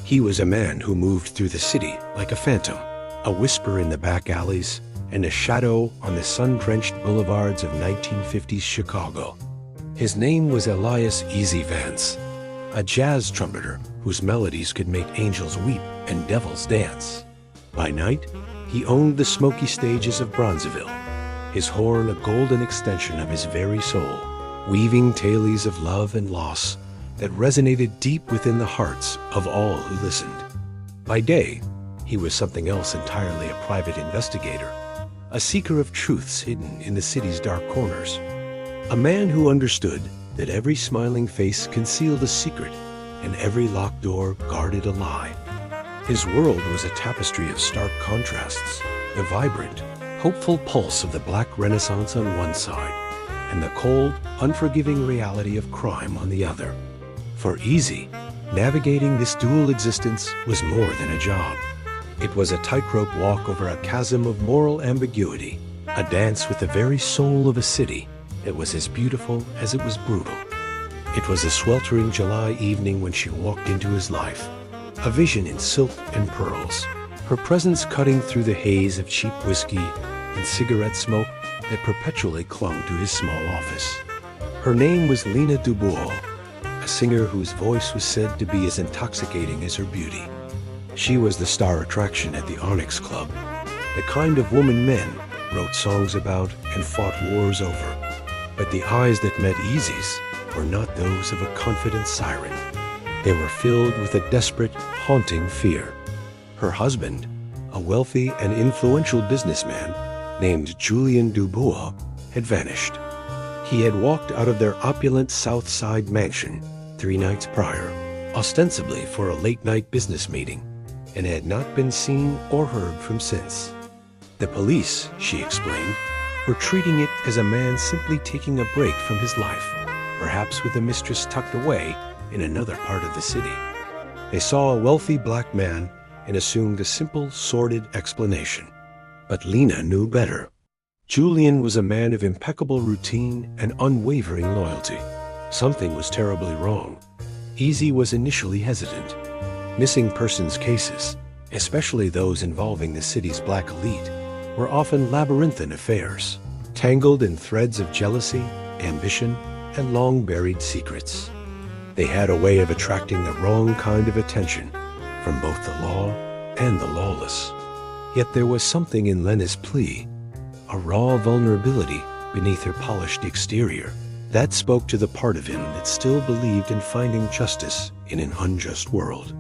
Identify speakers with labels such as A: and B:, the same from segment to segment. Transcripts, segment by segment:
A: He was a man who moved through the city like a phantom, a whisper in the back alleys, and a shadow on the sun-drenched boulevards of 1950s Chicago. His name was Elias Easy Vance, a jazz trumpeter whose melodies could make angels weep and devils dance. By night, he owned the smoky stages of Bronzeville, his horn a golden extension of his very soul, weaving tales of love and loss that resonated deep within the hearts of all who listened. By day, he was something else entirely, a private investigator, a seeker of truths hidden in the city's dark corners, a man who understood that every smiling face concealed a secret and every locked door guarded a lie. His world was a tapestry of stark contrasts, the vibrant, hopeful pulse of the Black Renaissance on one side, and the cold, unforgiving reality of crime on the other. For Easy, navigating this dual existence was more than a job. It was a tightrope walk over a chasm of moral ambiguity, a dance with the very soul of a city that was as beautiful as it was brutal. It was a sweltering July evening when she walked into his life, a vision in silk and pearls, her presence cutting through the haze of cheap whiskey and cigarette smoke that perpetually clung to his small office. Her name was Lena Dubois, a singer whose voice was said to be as intoxicating as her beauty. She was the star attraction at the Onyx Club, the kind of woman men wrote songs about and fought wars over. But the eyes that met Easy's were not those of a confident siren. They were filled with a desperate, haunting fear. Her husband, a wealthy and influential businessman named Julien Dubois, had vanished. He had walked out of their opulent South Side mansion 3 nights prior, ostensibly for a late-night business meeting, and had not been seen or heard from since. The police, she explained, were treating it as a man simply taking a break from his life, perhaps with a mistress tucked away in another part of the city. They saw a wealthy black man and assumed a simple, sordid explanation. But Lena knew better. Julien was a man of impeccable routine and unwavering loyalty. Something was terribly wrong. Easy was initially hesitant. Missing persons cases, especially those involving the city's black elite, were often labyrinthine affairs, tangled in threads of jealousy, ambition, and long-buried secrets. They had a way of attracting the wrong kind of attention from both the law and the lawless. Yet there was something in Lena's plea, a raw vulnerability beneath her polished exterior, that spoke to the part of him that still believed in finding justice in an unjust world.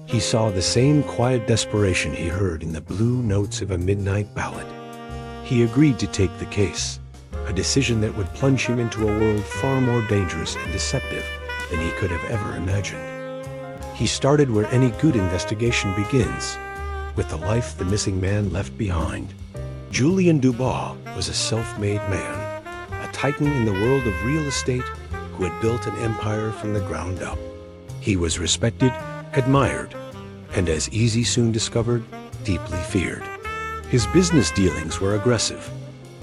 A: He saw the same quiet desperation he heard in the blue notes of a midnight ballad. He agreed to take the case, a decision that would plunge him into a world far more dangerous and deceptive than he could have ever imagined. He started where any good investigation begins, with the life the missing man left behind. Julien Dubois was a self-made man, a titan in the world of real estate who had built an empire from the ground up. He was respected, admired, and as Easy soon discovered, deeply feared. His business dealings were aggressive,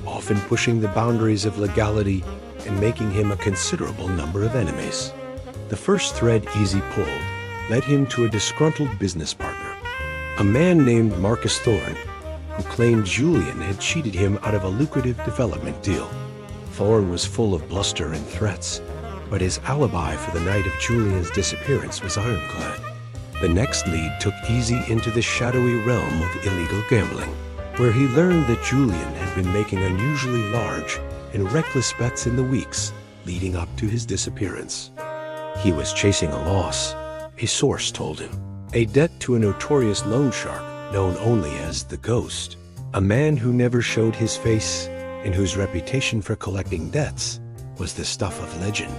A: often pushing the boundaries of legality and making him a considerable number of enemies. The first thread Easy pulled led him to a disgruntled business partner, a man named Marcus Thorne, who claimed Julien had cheated him out of a lucrative development deal. Thorne was full of bluster and threats, but his alibi for the night of Julien's disappearance was ironclad. The next lead took Easy into the shadowy realm of illegal gambling, where he learned that Julien had been making unusually large and reckless bets in the weeks leading up to his disappearance. He was chasing a loss, a source told him, a debt to a notorious loan shark known only as the Ghost, a man who never showed his face and whose reputation for collecting debts was the stuff of legend.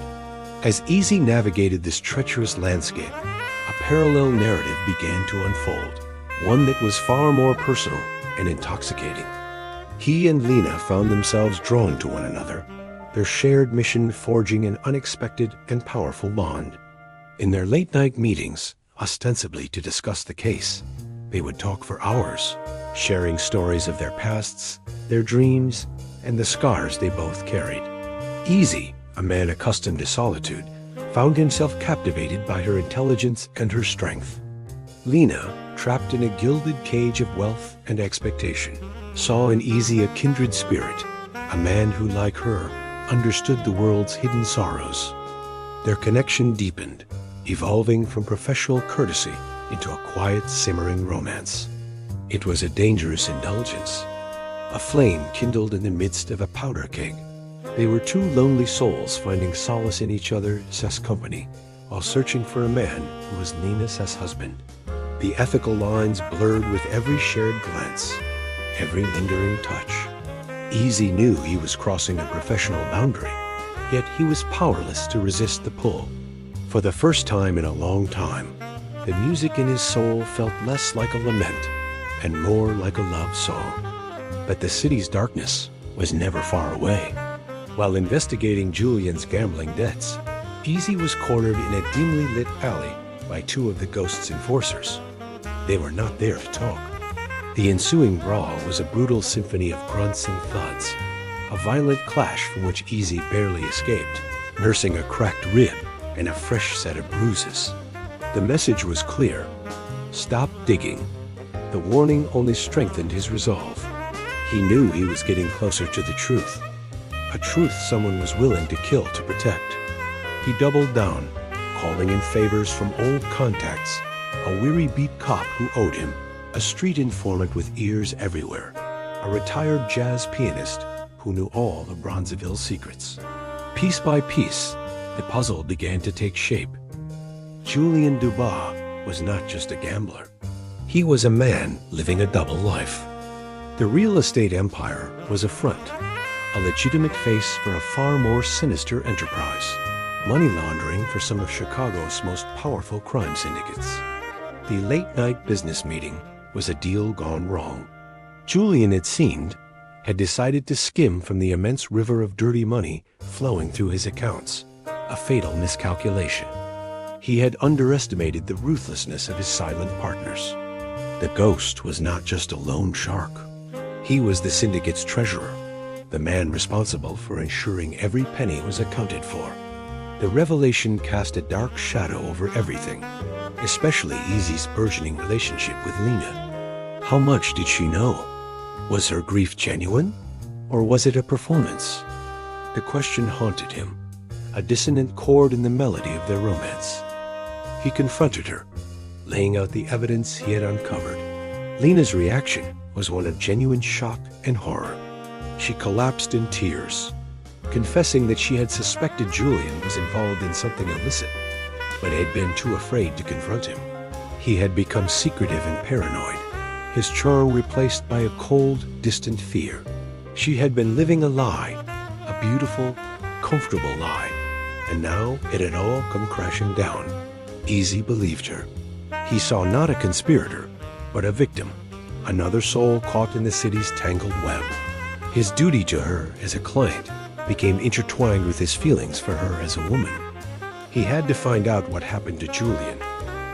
A: As Easy navigated this treacherous landscape, a parallel narrative began to unfold, one that was far more personal and intoxicating. He and Lena found themselves drawn to one another, their shared mission forging an unexpected and powerful bond. In their late-night meetings, ostensibly to discuss the case, they would talk for hours, sharing stories of their pasts, their dreams, and the scars they both carried. Easy, a man accustomed to solitude, found himself captivated by her intelligence and her strength. Lena, trapped in a gilded cage of wealth and expectation, saw in Easy a kindred spirit, a man who, like her, understood the world's hidden sorrows. Their connection deepened, evolving from professional courtesy into a quiet, simmering romance. It was a dangerous indulgence, a flame kindled in the midst of a powder keg. They were two lonely souls finding solace in each other's company while searching for a man who was Lena's husband. The ethical lines blurred with every shared glance, every lingering touch. Easy knew he was crossing a professional boundary, yet he was powerless to resist the pull. For the first time in a long time, the music in his soul felt less like a lament and more like a love song. But the city's darkness was never far away. While investigating Julian's gambling debts, Easy was cornered in a dimly lit alley by two of the ghost's enforcers. They were not there to talk. The ensuing brawl was a brutal symphony of grunts and thuds, a violent clash from which Easy barely escaped, nursing a cracked rib and a fresh set of bruises. The message was clear: stop digging. The warning only strengthened his resolve. He knew he was getting closer to the truth, a truth someone was willing to kill to protect. He doubled down, calling in favors from old contacts, a weary beat cop who owed him, a street informant with ears everywhere, a retired jazz pianist who knew all of Bronzeville's secrets. Piece by piece, the puzzle began to take shape. Julian Dubois was not just a gambler. He was a man living a double life. The real estate empire was a front, a legitimate face for a far more sinister enterprise, money laundering for some of Chicago's most powerful crime syndicates. The late-night business meeting was a deal gone wrong. Julian, it seemed, had decided to skim from the immense river of dirty money flowing through his accounts, a fatal miscalculation. He had underestimated the ruthlessness of his silent partners. The ghost was not just a lone shark. He was the syndicate's treasurer, the man responsible for ensuring every penny was accounted for. The revelation cast a dark shadow over everything, especially Easy's burgeoning relationship with Lena. How much did she know? Was her grief genuine, or was it a performance? The question haunted him, a dissonant chord in the melody of their romance. He confronted her, laying out the evidence he had uncovered. Lena's reaction was one of genuine shock and horror. She collapsed in tears, confessing that she had suspected Julian was involved in something illicit, but had been too afraid to confront him. He had become secretive and paranoid, his charm replaced by a cold, distant fear. She had been living a lie, a beautiful, comfortable lie, and now it had all come crashing down. Easy believed her. He saw not a conspirator, but a victim, another soul caught in the city's tangled web. His duty to her as a client became intertwined with his feelings for her as a woman. He had to find out what happened to Julian,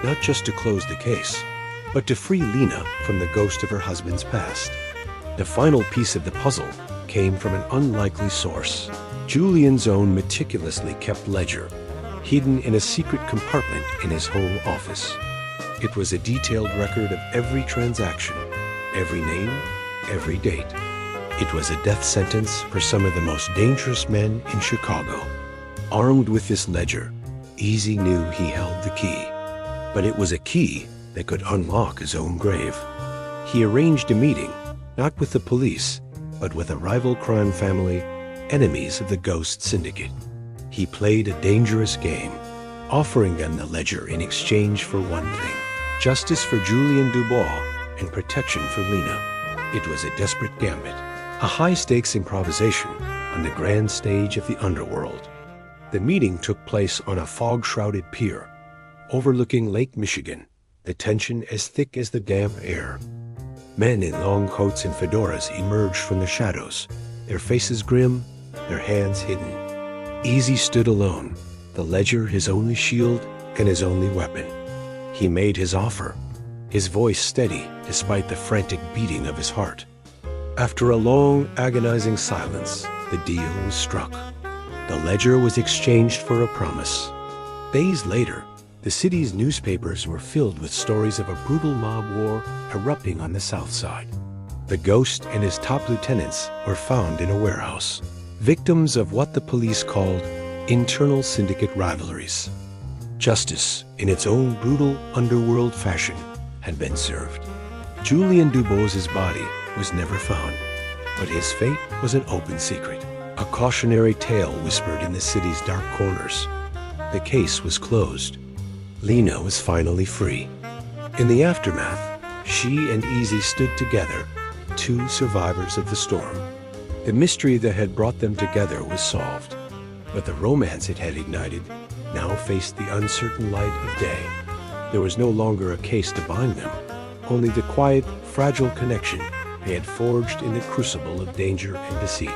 A: not just to close the case, but to free Lena from the ghost of her husband's past. The final piece of the puzzle came from an unlikely source, Julian's own meticulously kept ledger, hidden in a secret compartment in his home office. It was a detailed record of every transaction, every name, every date. It was a death sentence for some of the most dangerous men in Chicago. Armed with this ledger, Easy knew he held the key, but it was a key that could unlock his own grave. He arranged a meeting, not with the police, but with a rival crime family, enemies of the Ghost Syndicate. He played a dangerous game, offering them the ledger in exchange for one thing: justice for Julian Dubois and protection for Lena. It was a desperate gambit, a high-stakes improvisation on the grand stage of the underworld. The meeting took place on a fog-shrouded pier, overlooking Lake Michigan, the tension as thick as the damp air. Men in long coats and fedoras emerged from the shadows, their faces grim, their hands hidden. Easy stood alone, the ledger his only shield and his only weapon. He made his offer, his voice steady despite the frantic beating of his heart. After a long, agonizing silence, the deal was struck. The ledger was exchanged for a promise. Days later, The city's newspapers were filled with stories of a brutal mob war erupting on the south side. The ghost and his top lieutenants were found in a warehouse, victims of what the police called internal syndicate rivalries. Justice, in its own brutal underworld fashion, had been served. Julian Dubos's body was never found, but his fate was an open secret. A cautionary tale whispered in the city's dark corners. The case was closed. Lena was finally free. In the aftermath, she and Easy stood together, two survivors of the storm. The mystery that had brought them together was solved, but the romance it had ignited now faced the uncertain light of day. There was no longer a case to bind them, only the quiet, fragile connection they had forged in the crucible of danger and deceit.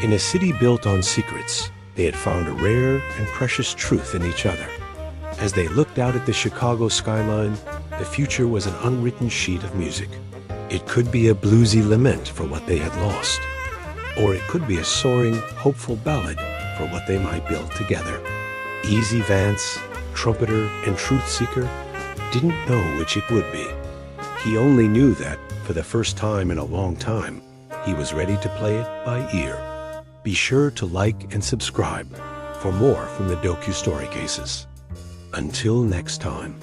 A: In a city built on secrets, they had found a rare and precious truth in each other. As they looked out at the Chicago skyline, the future was an unwritten sheet of music. It could be a bluesy lament for what they had lost, or it could be a soaring, hopeful ballad for what they might build together. Easy Vance, trumpeter and truth seeker, didn't know which it would be. He only knew that, for the first time in a long time, he was ready to play it by ear. Be sure to like and subscribe for more from the Docu-Story cases. Until next time.